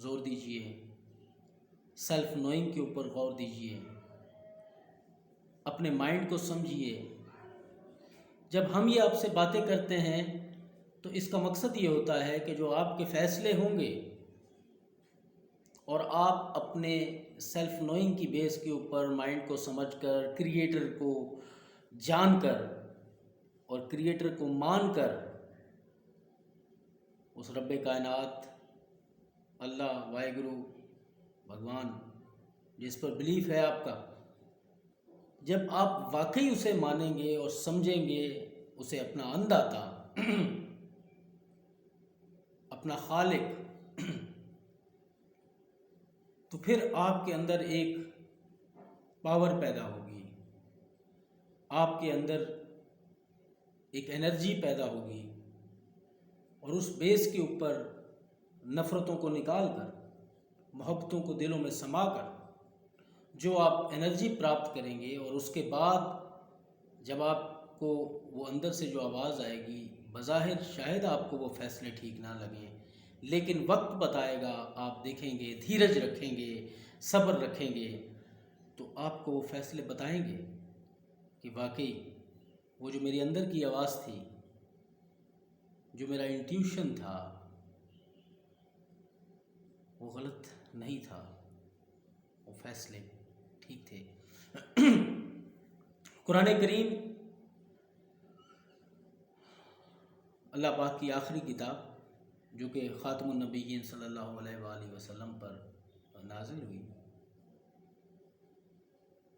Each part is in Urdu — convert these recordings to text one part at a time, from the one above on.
زور دیجئے، سیلف نوئنگ کے اوپر غور دیجئے، اپنے مائنڈ کو سمجھیے۔ جب ہم یہ آپ سے باتیں کرتے ہیں تو اس کا مقصد یہ ہوتا ہے کہ جو آپ کے فیصلے ہوں گے اور آپ اپنے سیلف نوئنگ کی بیس کے اوپر مائنڈ کو سمجھ کر، کریٹر کو جان کر اور کریٹر کو مان کر، اس رب کائنات اللہ واحگرو بھگوان جس پر بلیف ہے آپ کا، جب آپ واقعی اسے مانیں گے اور سمجھیں گے اسے اپنا انداتا، اپنا خالق، تو پھر آپ کے اندر ایک پاور پیدا ہوگی، آپ کے اندر ایک انرجی پیدا ہوگی، اور اس بیس کے اوپر نفرتوں کو نکال کر، محبتوں کو دلوں میں سما کر جو آپ انرجی پراپت کریں گے، اور اس کے بعد جب آپ کو وہ اندر سے جو آواز آئے گی، بظاہر شاید آپ کو وہ فیصلے ٹھیک نہ لگیں، لیکن وقت بتائے گا، آپ دیکھیں گے، دھیرج رکھیں گے، صبر رکھیں گے، تو آپ کو وہ فیصلے بتائیں گے کہ واقعی وہ جو میری اندر کی آواز تھی، جو میرا انٹیوشن تھا، وہ غلط نہیں تھا، وہ فیصلے ٹھیک تھے۔ قرآن کریم اللہ پاک کی آخری کتاب جو کہ خاتم النبیین صلی اللہ علیہ وآلہ وسلم پر نازل ہوئی،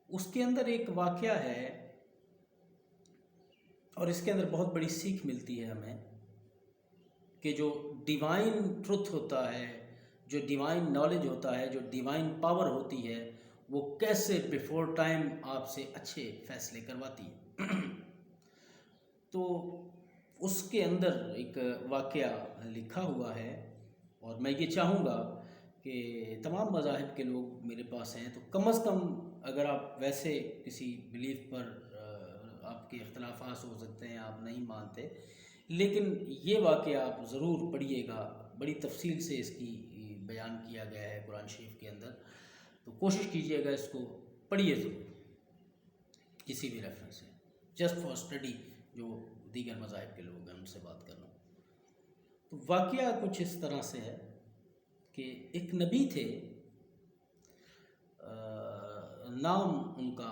اس کے اندر ایک واقعہ ہے، اور اس کے اندر بہت بڑی سیکھ ملتی ہے ہمیں کہ جو ڈیوائن ٹروتھ ہوتا ہے، جو ڈیوائن نالج ہوتا ہے، جو ڈیوائن پاور ہوتی ہے، وہ کیسے بیفور ٹائم آپ سے اچھے فیصلے کرواتی ہے۔ تو اس کے اندر ایک واقعہ لکھا ہوا ہے، اور میں یہ چاہوں گا کہ تمام مذاہب کے لوگ میرے پاس ہیں تو کم از کم اگر آپ ویسے کسی بلیف پر آپ کے اختلافات ہو سکتے ہیں، آپ نہیں مانتے، لیکن یہ واقعہ آپ ضرور پڑھیے گا، بڑی تفصیل سے اس کی بیان کیا گیا ہے قرآن شریف کے اندر، تو کوشش کیجیے گا اس کو پڑھیے ضرور کسی بھی ریفرنس سے، جسٹ فار اسٹڈی، جو دیگر مذاہب کے لوگ ہیں ان سے بات کر رہا ہوں۔ تو واقعہ کچھ اس طرح سے ہے کہ ایک نبی تھے، نام ان کا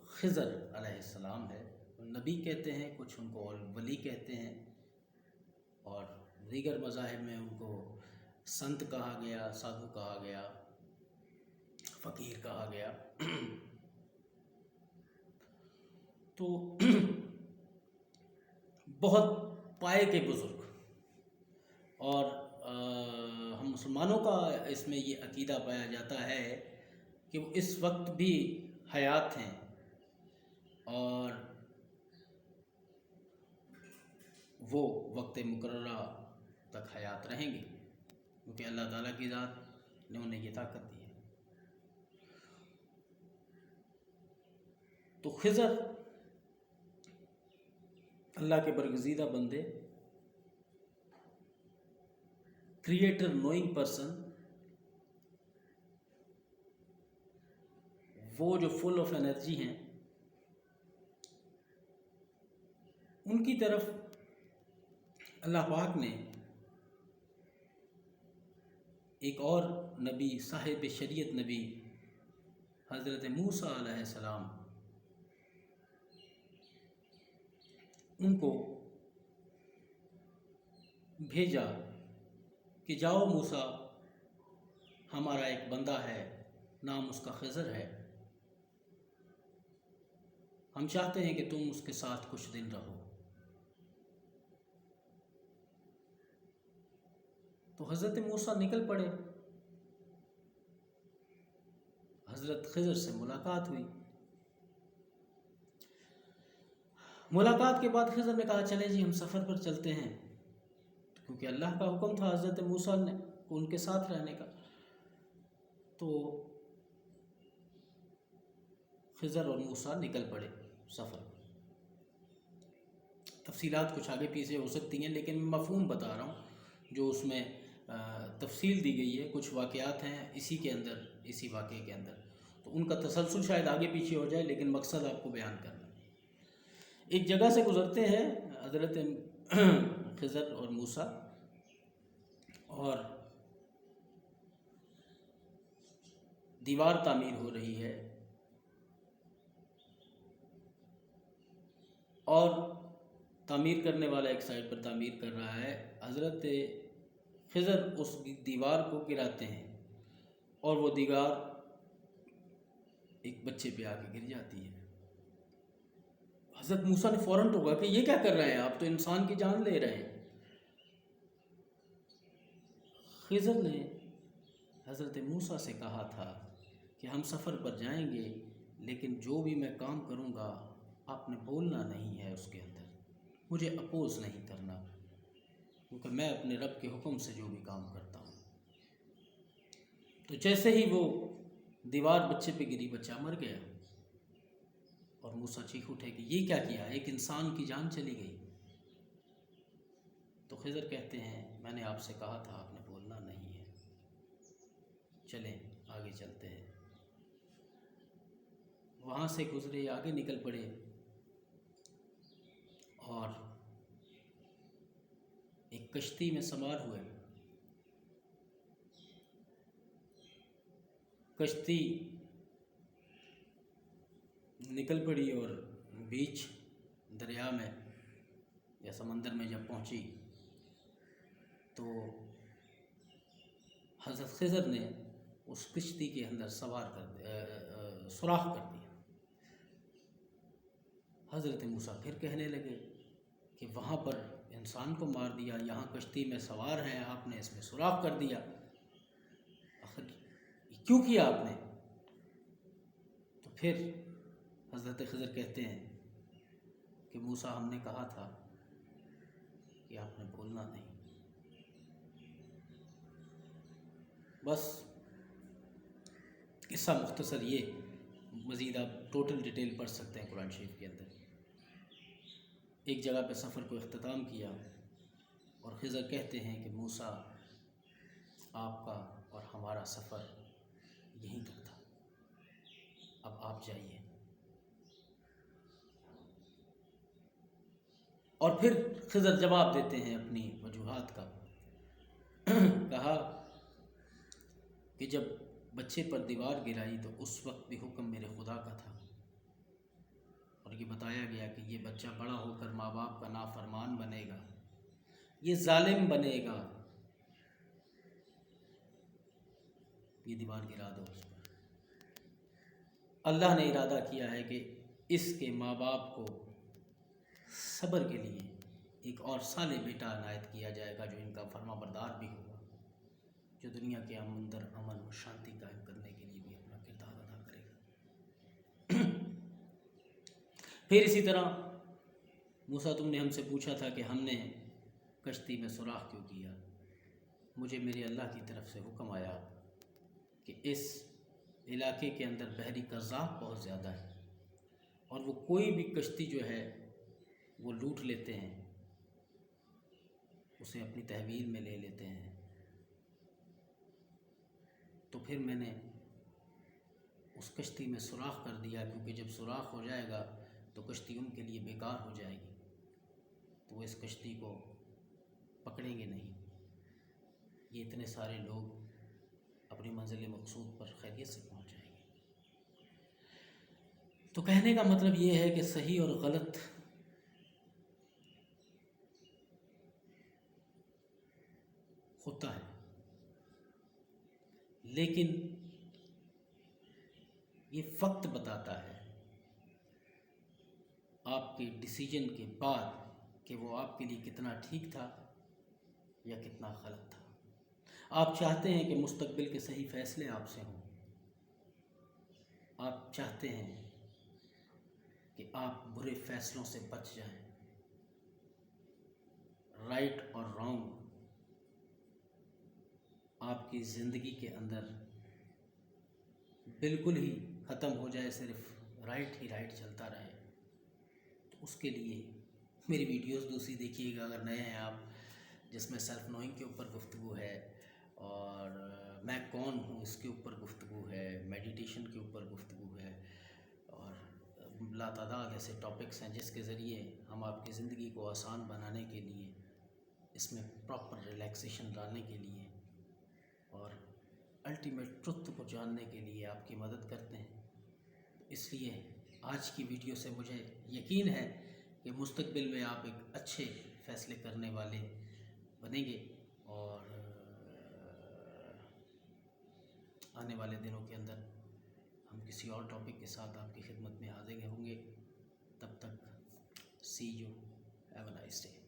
خضر علیہ السلام ہے، نبی کہتے ہیں، کچھ ان کو ولی کہتے ہیں، اور دیگر مذاہب میں ان کو سنت کہا گیا، سادھو کہا گیا، فقیر کہا گیا۔ تو بہت پائے کے بزرگ، اور ہم مسلمانوں کا اس میں یہ عقیدہ پایا جاتا ہے کہ وہ اس وقت بھی حیات ہیں، اور وہ وقت مقررہ تک حیات رہیں گے، کیونکہ اللہ تعالیٰ کی ذات نے انہیں یہ طاقت دی ہے۔ تو خضر اللہ کے برگزیدہ بندے، کریٹر نوئنگ پرسن، وہ جو فل آف انرجی ہیں، ان کی طرف اللہ پاک نے ایک اور نبی، صاحب شریعت نبی حضرت موسیٰ علیہ السلام، ان کو بھیجا کہ جاؤ موسیٰ، ہمارا ایک بندہ ہے، نام اس کا خضر ہے، ہم چاہتے ہیں کہ تم اس کے ساتھ کچھ دن رہو۔ تو حضرت موسیٰ نکل پڑے، حضرت خضر سے ملاقات ہوئی۔ ملاقات کے بعد خضر نے کہا چلے جی ہم سفر پر چلتے ہیں، کیونکہ اللہ کا حکم تھا حضرت موسیٰ نے ان کے ساتھ رہنے کا۔ تو خضر اور موسیٰ نکل پڑے سفر پر۔ تفصیلات کچھ آگے پیچھے ہو سکتی ہیں، لیکن میں مفہوم بتا رہا ہوں جو اس میں تفصیل دی گئی ہے، کچھ واقعات ہیں اسی کے اندر، اسی واقعے کے اندر، تو ان کا تسلسل شاید آگے پیچھے ہو جائے، لیکن مقصد آپ کو بیان کرنا۔ ایک جگہ سے گزرتے ہیں حضرت خضر اور موسیٰ، اور دیوار تعمیر ہو رہی ہے، اور تعمیر کرنے والا ایک سائڈ پر تعمیر کر رہا ہے، حضرت خضر اس دیوار کو گراتے ہیں، اور وہ دیوار ایک بچے پہ آ کے گر جاتی ہے۔ حضرت موسیٰ نے فوراً ٹوکا کہ یہ کیا کر رہے ہیں آپ، تو انسان کی جان لے رہے ہیں۔ خضر نے حضرت موسیٰ سے کہا تھا کہ ہم سفر پر جائیں گے، لیکن جو بھی میں کام کروں گا آپ نے بولنا نہیں ہے، اس کے اندر مجھے اپوز نہیں کرنا، کیونکہ میں اپنے رب کے حکم سے جو بھی کام کرتا ہوں۔ تو جیسے ہی وہ دیوار بچے پہ گری، بچہ مر گیا، اور موسیٰ چیخ اٹھے کہ یہ کیا کیا، ایک انسان کی جان چلی گئی۔ تو خضر کہتے ہیں میں نے آپ سے کہا تھا، آپ نے بولنا نہیں ہے، چلیں آگے چلتے ہیں۔ وہاں سے گزرے، آگے نکل پڑے، اور ایک کشتی میں سوار ہوئے۔ کشتی نکل پڑی اور بیچ دریا میں یا سمندر میں جب پہنچی تو حضرت خضر نے اس کشتی کے اندر سوراخ کر دیا۔ حضرت موسیٰ پھر کہنے لگے کہ وہاں پر انسان کو مار دیا، یہاں کشتی میں سوار ہیں، آپ نے اس میں سوراخ کر دیا، آخر کیوں کیا آپ نے؟ تو پھر حضرت خضر کہتے ہیں کہ موسیٰ ہم نے کہا تھا کہ آپ نے بولنا نہیں۔ بس قصہ مختصر یہ، مزید آپ ٹوٹل ڈیٹیل پڑھ سکتے ہیں قرآن شریف کے اندر۔ ایک جگہ پہ سفر کو اختتام کیا، اور خضر کہتے ہیں کہ موسیٰ آپ کا اور ہمارا سفر یہیں تک تھا، اب آپ جائیے۔ اور پھر خضر جواب دیتے ہیں اپنی وجوہات کا۔ کہا کہ جب بچے پر دیوار گرائی تو اس وقت بھی حکم میرے خدا کا تھا، اور یہ بتایا گیا کہ یہ بچہ بڑا ہو کر ماں باپ کا نافرمان بنے گا، یہ ظالم بنے گا، یہ دیوار گرا دو اس پر۔ اللہ نے ارادہ کیا ہے کہ اس کے ماں باپ کو صبر کے لیے ایک اور صالح بیٹا عنایت کیا جائے گا، جو ان کا فرما بردار بھی ہوگا، جو دنیا کے اندر امن و شانتی قائم کرنے کے لیے بھی اپنا کردار ادا کرے گا۔ پھر اسی طرح موسیٰ تم نے ہم سے پوچھا تھا کہ ہم نے کشتی میں سوراخ کیوں کیا؟ مجھے میرے اللہ کی طرف سے حکم آیا کہ اس علاقے کے اندر بحری قذاف بہت زیادہ ہے، اور وہ کوئی بھی کشتی جو ہے وہ لوٹ لیتے ہیں، اسے اپنی تحویل میں لے لیتے ہیں۔ تو پھر میں نے اس کشتی میں سوراخ کر دیا، کیونکہ جب سوراخ ہو جائے گا تو کشتی ان کے لیے بیکار ہو جائے گی، تو وہ اس کشتی کو پکڑیں گے نہیں، یہ اتنے سارے لوگ اپنی منزل مقصود پر خیریت سے پہنچ جائیں گے۔ تو کہنے کا مطلب یہ ہے کہ صحیح اور غلط ہوتا ہے، لیکن یہ وقت بتاتا ہے آپ کے ڈیسیجن کے بعد کہ وہ آپ کے لیے کتنا ٹھیک تھا یا کتنا غلط تھا۔ آپ چاہتے ہیں کہ مستقبل کے صحیح فیصلے آپ سے ہوں، آپ چاہتے ہیں کہ آپ برے فیصلوں سے بچ جائیں، رائٹ اور رانگ آپ کی زندگی کے اندر بالکل ہی ختم ہو جائے، صرف رائٹ ہی رائٹ چلتا رہے۔ تو اس کے لیے میری ویڈیوز دوسری دیکھیے گا اگر نئے ہیں آپ، جس میں سیلف نوئنگ کے اوپر گفتگو ہے، اور میں کون ہوں اس کے اوپر گفتگو ہے، میڈیٹیشن کے اوپر گفتگو ہے، اور لاتعداد ایسے ٹاپکس ہیں جس کے ذریعے ہم آپ کی زندگی کو آسان بنانے کے لیے، اس میں پراپر ریلیکسیشن لانے کے لیے اور الٹیمیٹ ٹروتھ کو جاننے کے لیے آپ کی مدد کرتے ہیں۔ اس لیے آج کی ویڈیو سے مجھے یقین ہے کہ مستقبل میں آپ ایک اچھے فیصلے کرنے والے بنیں گے، اور آنے والے دنوں کے اندر ہم کسی اور ٹاپک کے ساتھ آپ کی خدمت میں حاضر ہوں گے۔ تب تک see you, have a nice day.